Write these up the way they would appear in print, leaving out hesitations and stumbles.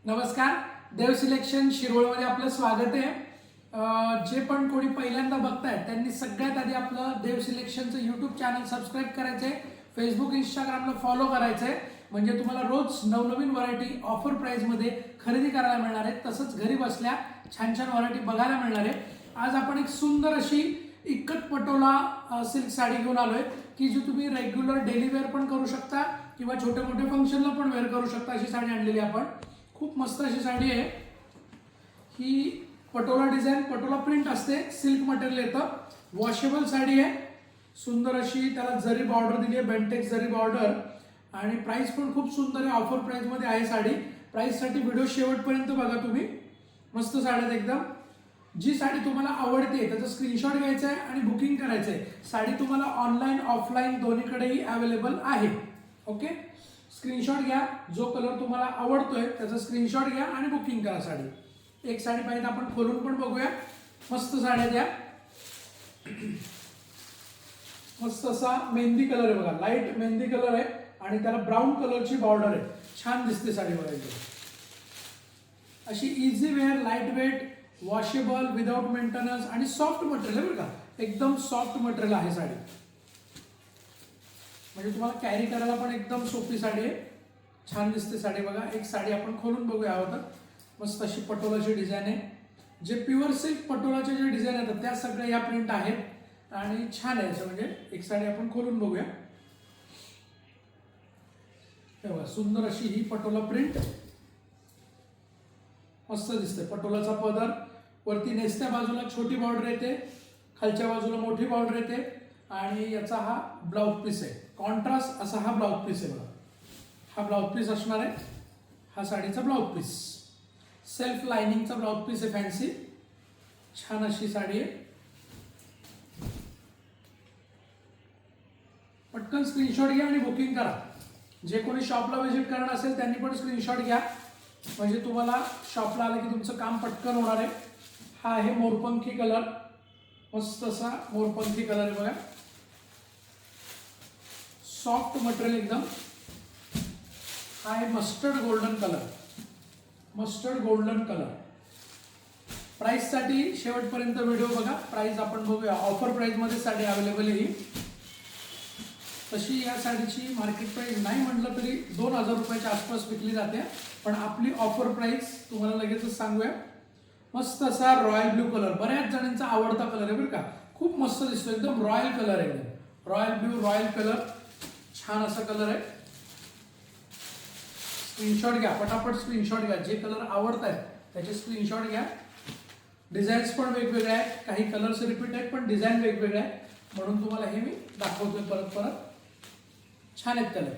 नमस्कार, देव सिलेक्शन शिरोळमध्ये आपलं स्वागत आहे। जे पण कोणी पहिल्यांदा बघतायत त्यांनी सगळ्यात आधी आपलं देव सिलेक्शनचं यूट्यूब चॅनल सबस्क्राईब करायचंय, फेसबुक इंस्टाग्रामला फॉलो करायचंय, म्हणजे तुम्हाला रोज नवनवीन व्हरायटी ऑफर प्राइसमध्ये खरेदी करायला मिळणार आहे। तसंच घरी बसल्या छान छान व्हरायटी बघायला मिळणार आहे। आज आपण एक सुंदर अशी इक्कत पटोला सिल्क साडी घेऊन आलोय की जी तुम्ही रेग्युलर डेली वेअर पण करू शकता किंवा छोटे मोठे फंक्शनला पण वेअर करू शकता। अशी साडी आणलेली आपण, खूप मस्त अशी साडी आहे ही। पटोला डिझाइन, पटोला प्रिंट असते, सिल्क मटेरियल येतं, वॉशेबल साडी आहे। सुंदर अशी त्याला जरी बॉर्डर दिली आहे, बेंटेक्स जरी बॉर्डर, आणि प्राइस पण खूप सुंदर आहे, ऑफर प्राइस मध्ये आहे साडी। प्राइस साठी व्हिडिओ शेवटपर्यंत बघा तुम्ही, मस्त साडी आहे एकदम। जी साडी तुम्हाला आवडते त्याचा स्क्रीनशॉट घ्यायचा आहे आणि बुकिंग करायचं आहे। साडी तुम्हाला ऑनलाईन ऑफलाईन दोन्हीकडेही अवेलेबल आहे। ओके, स्क्रीनशॉट घ्या, जो कलर तुम्हाला आवडतोय त्याचा स्क्रीनशॉट घ्या आणि बुकिंग करा साडी। एक साडी पाहिजे आपण खोलून पण बघूया, मस्त साड्या द्या। मस्त असा मेहंदी कलर आहे बघा, लाईट मेहंदी कलर आहे आणि त्याला ब्राऊन कलरची बॉर्डर आहे, छान दिसते साडी बघा एकदम। अशी easy wear, light weight, washable, without maintenance आणि सॉफ्ट मटेरियल आहे बरं का, एकदम सॉफ्ट मटेरियल आहे साडी, म्हणजे तुम्हाला कॅरी करायला पण एकदम सोपी साडी आहे, छान दिसते साडी बघा। एक साडी आपण खोलून बघूया हवं तर। मस्त अशी पटोलाची डिझाईन आहे, जे प्युअर सिल्क पटोलाचे जे डिझाईन आहेत त्या सगळ्या या प्रिंट आहेत आणि छान आहे असं। म्हणजे एक साडी आपण खोलून बघूया, तेव्हा सुंदर अशी ही पटोला प्रिंट, मस्त दिसते। पटोलाचा पदर, वरती नेसत्या बाजूला छोटी बॉर्डर येते, खालच्या बाजूला मोठी बॉर्डर येते आणि याचा हा ब्लाउज पीस आहे, कॉन्ट्रास्ट असा हा ब्लाउज पीस आहे बघा। हा ब्लाउज पीस असणार आहे, हा साडीचा ब्लाउज पीस, सेल्फ लाइनिंगचा ब्लाउज पीस आहे, फॅन्सी, छान अशी साडी आहे। पटकन स्क्रीनशॉट घ्या आणि बुकिंग करा। जे कोणी शॉपला व्हिजिट करणार असेल त्यांनी पण स्क्रीनशॉट घ्या, म्हणजे तुम्हाला शॉपला आलं की तुमचं काम पटकन होणार आहे। हा आहे मोरपंखी कलर, मस्त असा मोरपंखी कलर आहे बघा, सॉफ्ट मटेरियल एकदम। हा आहे mustard golden colour, mustard golden colour. Price साठी शेवटपर्यंत व्हिडिओ बघा, प्राइस आपण बघूया। ऑफर प्राइस मध्ये साडी अवेलेबल आहे। तशी या साडीची मार्केट प्राइस नाही म्हटलं तरी 2000 रुपयाच्या आसपास विकली जाते, पण आपली ऑफर प्राइस तुम्हाला लगेचच सांगूया। मस्त असा रॉयल ब्लू कलर, बऱ्याच जणांचा आवडता कलर आहे बरं का, खूप मस्त दिसतो, एकदम रॉयल कलर आहे, एकदम रॉयल ब्लू, रॉयल कलर, छान असा कलर आहे। स्क्रीनशॉट घ्या, पटापट स्क्रीनशॉट घ्या, जे कलर आवडत आहेत त्याचे स्क्रीनशॉट घ्या। डिझाईन्स पण वेगवेगळे आहेत, काही कलर्स रिपीट आहेत पण डिझाईन वेगवेगळे आहे, म्हणून तुम्हाला हे मी दाखवतोय परत परत। छान आहेत कलर,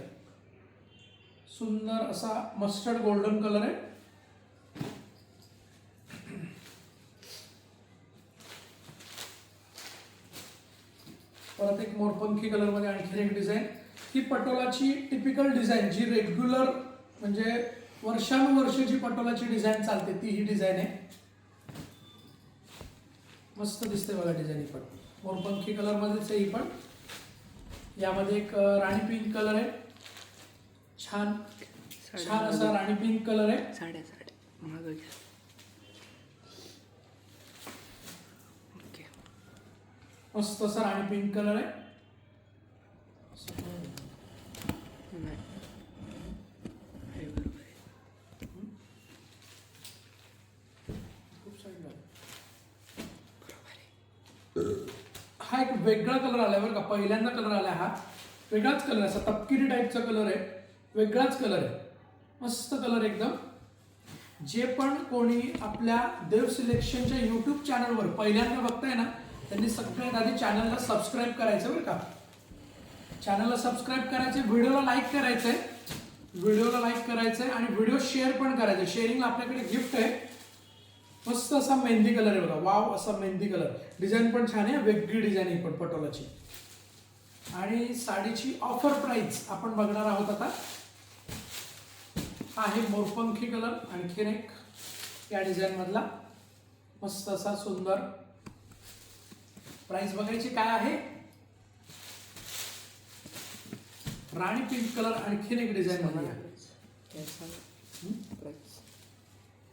सुंदर असा मस्टर्ड गोल्डन कलर आहे। परत एक मोरपंखी कलर मध्ये आणखी एक डिझाईन, ही पटोलाची टिपिकल डिझाईन, जी रेग्युलर म्हणजे वर्षानुवर्षाची पटोलाची डिझाईन चालते ती ही डिझाईन आहे, मस्त दिसते बघा डिझाईन। पण मोरपंखी कलर मध्येच आहे ही पण। यामध्ये एक राणी पिंक कलर आहे, छान छान असा राणी पिंक कलर आहे। साड्या मागं घ्या, ओके, मस्त असा राणी पिंक कलर आहे। हा एक वेगळा कलर आलाय बरं का, पहिल्यांदा कलर आलाय हा, वेगळाच कलर, असा तपकिरी टाईपचा कलर आहे, वेगळाच कलर आहे, मस्त कलर एकदम। जे पण कोणी आपल्या देव सिलेक्शनच्या यूट्यूब चॅनलवर पहिल्यांदा बघताय ना त्यांनी सगळ्यात आधी चॅनलला सबस्क्राईब करायचं बरं का, चॅनलला सबस्क्राईब करायचे, व्हिडिओला लाईक करायचंय, व्हिडिओला लाईक करायचंय आणि व्हिडिओ शेअर पण करायचं। शेअरिंगला आपल्याकडे गिफ्ट आहे, मस्त असा मेहंदी कलर आहे बघा, वाव असा मेहंदी कलर, डिझाईन पण छान आहे, वेगळी डिझाईन आहे पण पटोलाची। आणि साडीची ऑफर प्राइस आपण बघणार आहोत आता। हा आहे मोरपंखी कलर, आणखीन एक या डिझाईन मधला, मस्त असा सुंदर। प्राइस बघायची काय आहे, राणी पिंक कलर आणखीन एक डिझाइन मध्ये आहे।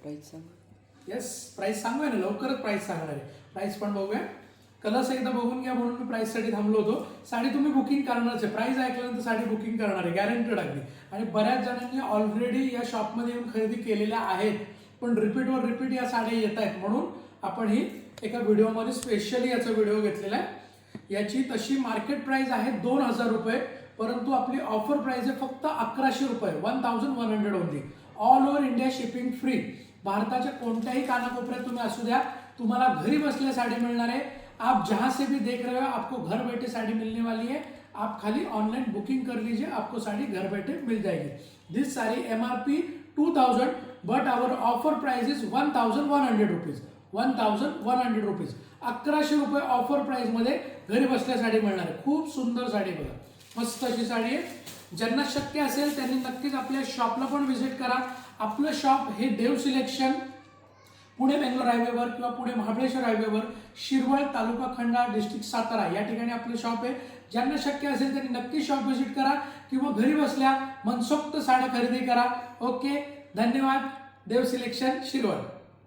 प्राईस सांगा. येस, प्राइस सांगूया ना, लवकरच प्राइस सांगणार आहे. प्राइस पण बघूया, कलर्स एकदा बघून घ्या म्हणून मी प्राइससाठी थांबलो होतो. साडी तुम्ही बुकिंग करणारच आहे, प्राइस ऐकल्यानंतर साडी बुकिंग करणार आहे गॅरंटेड अगदी. आणि बऱ्याच जणांनी ऑलरेडी या शॉपमध्ये येऊन खरेदी केलेल्या आहेत, पण रिपीटवर रिपीट या साड्या येत आहेत, म्हणून आपण ही एका व्हिडिओमध्ये स्पेशली याचा व्हिडिओ घेतलेला आहे. याची तशी मार्केट प्राइस आहे 2000 रुपये, परंतु आपली ऑफर प्राइस आहे फक्त 1100 रुपये, 1100 only. All over India shipping free. भारताच्या कोणत्याही कानाकोपऱ्यात तुम्ही असू द्या, तुम्हाला घरी बसल्या साडी मिळणार आहे. आप जहां से भी देख रहे हो, आपको घर बैठे साड़ी मिलने वाली है. आप खाली ऑनलाइन बुकिंग कर लीजिए, आपको साड़ी घर बैठे मिल जाएगी. This sari MRP 2000, but our offer price is 1100 rupees. 1100 rupees, 1100 रुपये ऑफर प्राइस मध्ये घरी बसल्या साडी मिळणार आहे. खूप सुंदर साडी बघा, मस्त अशी साडी आहे. ज्यांना शक्य असेल त्यांनी नक्कीच आपल्या शॉपला पण व्हिजिट करा. आपलं शॉप हे देव सिलेक्शन पुणे बेंगलोर हायवेवर किंवा पुणे महाबळेश्वर हायवेवर, शिरवळ, तालुका खंडा, डिस्ट्रिक्ट सातारा या ठिकाणी आपलं शॉप आहे. ज्यांना शक्य असेल त्यांनी नक्की शॉप व्हिजिट करा किंवा घरी बसल्या मनसोक्त साड्या खरेदी करा. ओके, धन्यवाद. देव सिलेक्शन, शिरवळ.